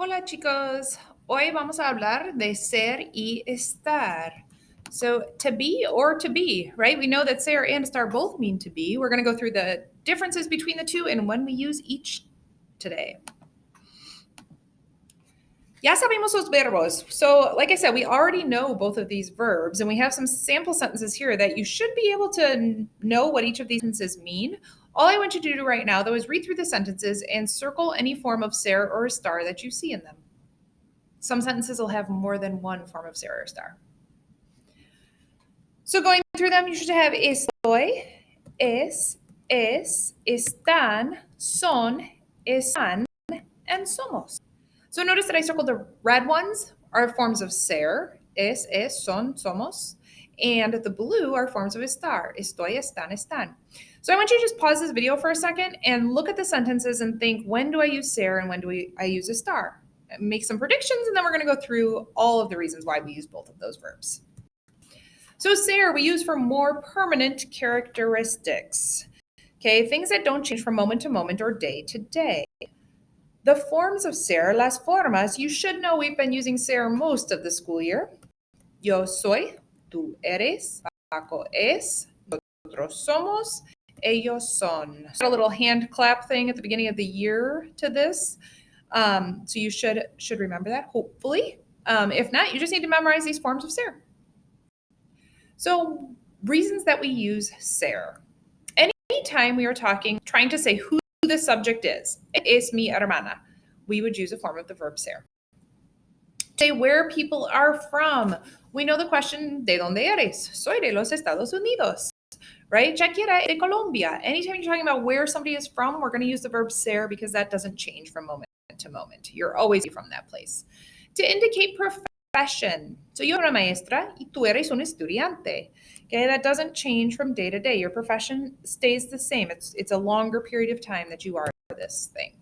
Hola chicos, hoy vamos a hablar de ser y estar. So to be or to be, right? We know that ser and estar both mean to be. We're going to go through the differences between the two and when we use each today. Ya sabemos los verbos. So like I said, we already know both of these verbs and we have some sample sentences here that you should be able to know what each of these sentences mean. All I want you to do right now though is read through the sentences and circle any form of ser or estar that you see in them. Some sentences will have more than one form of ser or estar. So going through them, you should have estoy, es, están, son, están, and somos. So notice that I circled the red ones are forms of ser, es, son, somos, and the blue are forms of estar, estoy, están, están. So I want you to just pause this video for a second and look at the sentences and think, when do I use ser and when do I use estar? Make some predictions, and then we're going to go through all of the reasons why we use both of those verbs. So ser we use for more permanent characteristics. Okay, things that don't change from moment to moment or day to day. The forms of ser, las formas, you should know we've been using ser most of the school year. Yo soy, tú eres, Paco es, nosotros somos, ellos son. A little hand clap thing at the beginning of the year to this. So you should remember that, hopefully. If not, you just need to memorize these forms of ser. So reasons that we use ser. Anytime we are trying to say who the subject is mi hermana, we would use a form of the verb ser. Say where people are from. We know the question, ¿de dónde eres? Soy de los Estados Unidos, right? Shakira de Colombia. Anytime you're talking about where somebody is from, we're going to use the verb ser because that doesn't change from moment to moment. You're always from that place. To indicate profession. So yo soy una maestra y tú eres un estudiante. Okay, that doesn't change from day to day. Your profession stays the same. It's a longer period of time that you are this thing.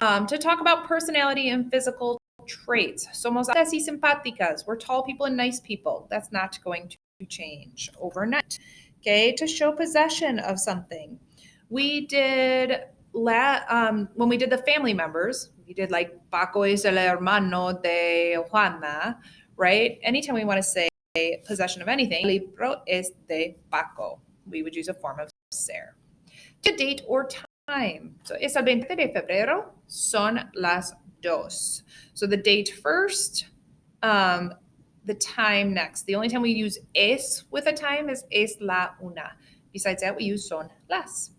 To talk about personality and physical traits. Somos altas y simpáticas. We're tall people and nice people. That's not going to change overnight. Okay, to show possession of something. We did when we did the family members, we did like Paco es el hermano de Juana, right? Anytime we want to say possession of anything, el libro es de Paco. We would use a form of ser. To date or time. So es el 20 de febrero, son las 2. So the date first, the time next. The only time we use es with a time is es la una. Besides that, we use son las.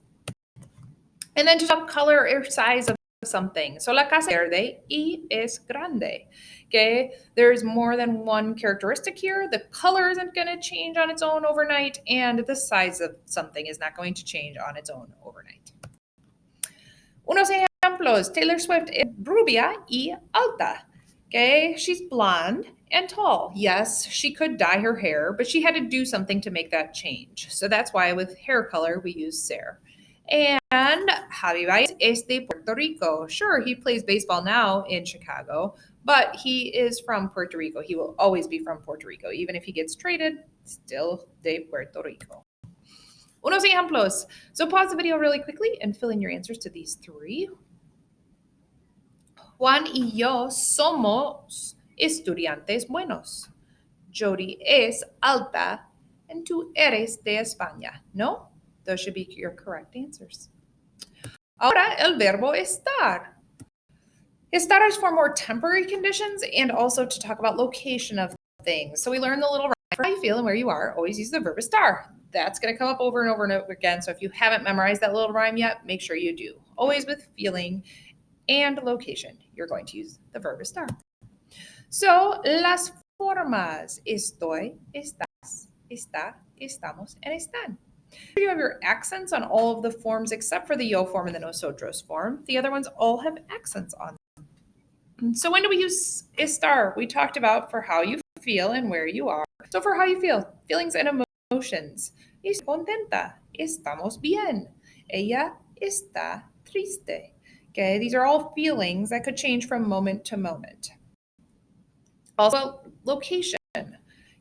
And then to talk color or size of something. So la casa es verde y es grande. Okay, there's more than one characteristic here. The color isn't going to change on its own overnight, and the size of something is not going to change on its own overnight. Unos ejemplos. Taylor Swift es rubia y alta. Okay, she's blonde and tall. Yes, she could dye her hair, but she had to do something to make that change. So that's why with hair color, we use ser. And Javi Baez es de Puerto Rico. Sure, he plays baseball now in Chicago, but he is from Puerto Rico. He will always be from Puerto Rico. Even if he gets traded, still de Puerto Rico. Unos ejemplos. So pause the video really quickly and fill in your answers to these three. Juan y yo somos estudiantes buenos. Jody es alta and tú eres de España. No? Those should be your correct answers. Ahora, el verbo estar. Estar is for more temporary conditions and also to talk about location of things. So we learned the little rhyme for how you feel and where you are. Always use the verb estar. That's going to come up over and over and over again. So if you haven't memorized that little rhyme yet, make sure you do. Always with feeling and location, you're going to use the verb estar. So, las formas. Estoy, estás, está, estamos, and están. You have your accents on all of the forms except for the yo form and the nosotros form. The other ones all have accents on them. So when do we use estar? We talked about for how you feel and where you are. So for how you feel, feelings and emotions. Estoy contenta. Estamos bien. Ella está triste. Okay, these are all feelings that could change from moment to moment. Also, location.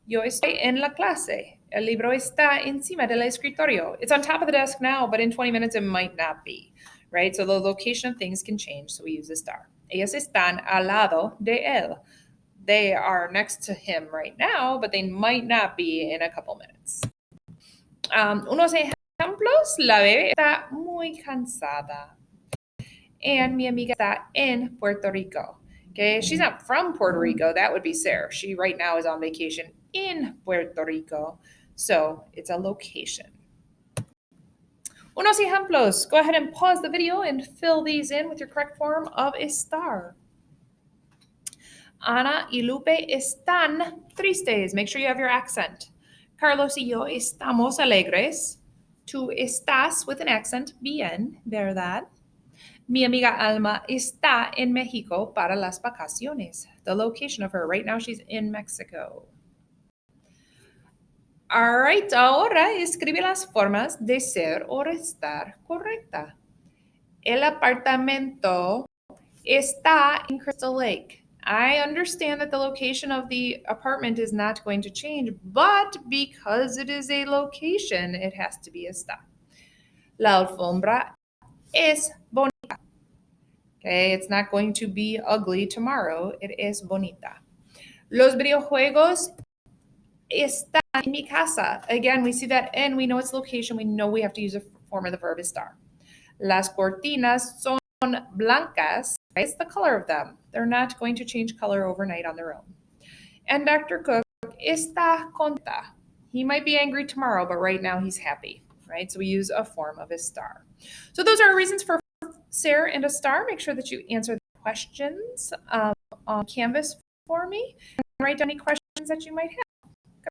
Yo estoy en la clase. El libro está encima del escritorio. It's on top of the desk now, but in 20 minutes it might not be, right? So the location of things can change, so we use estar. Ellas están al lado de él. They are next to him right now, but they might not be in a couple minutes. Unos ejemplos, la bebé está muy cansada. And mi amiga está en Puerto Rico. Okay, she's not from Puerto Rico. That would be Sarah. She right now is on vacation in Puerto Rico. So it's a location. Unos ejemplos. Go ahead and pause the video and fill these in with your correct form of estar. Ana y Lupe están tristes. Make sure you have your accent. Carlos y yo estamos alegres. Tú estás with an accent. Bien, ¿verdad? Mi amiga Alma está en Mexico para las vacaciones. The location of her. Right now she's in Mexico. All right, ahora escribe las formas de ser o estar correcta. El apartamento está in Crystal Lake. I understand that the location of the apartment is not going to change, but because it is a location, it has to be está. La alfombra es bonita. Okay, it's not going to be ugly tomorrow. It es bonita. Los videojuegos están en mi casa. Again, we see that and we know its location. We know we have to use a form of the verb estar. Las cortinas son blancas. It's the color of them. They're not going to change color overnight on their own. And Dr. Cook está contenta. He might be angry tomorrow, but right now he's happy, right? So we use a form of estar. So those are reasons for ser and estar. Make sure that you answer the questions on Canvas for me and write down any questions that you might have.